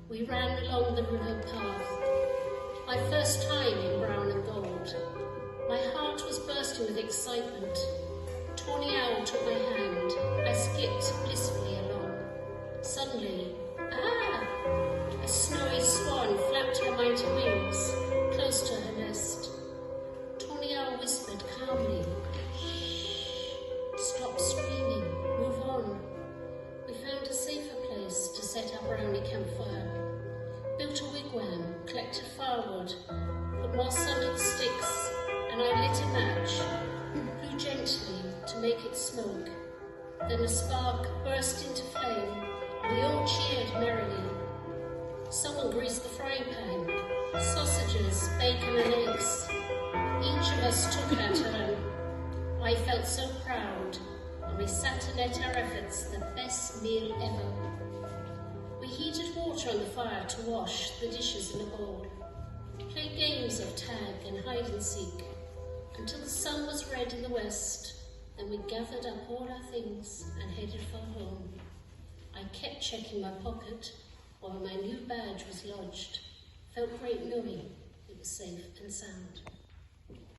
We ran along the river path, my first time in brown and gold. My heart was bursting with excitement. Tawny Owl took my hand. I skipped blissfully along. Suddenly, a snowy swan flapped her mighty wings close to her nest. Tawny Owl whispered calmly, "Shh, stop screaming, move on." We found a safer place to set our brownie campfire. Built a wigwam, collected firewood, put moss under the sticks, and I lit a match, blew gently to make it smoke. Then a spark burst into flame, and we all cheered merrily. Someone greased the frying pan, sausages, bacon and eggs. Each of us took our turn. I felt so proud, and we sat and ate our efforts the best meal ever. We heated water on the fire to wash the dishes in a bowl, played games of tag and hide and seek, until the sun was red in the west. Then we gathered up all our things and headed for home. I kept checking my pocket while my new badge was lodged. Felt great knowing it was safe and sound.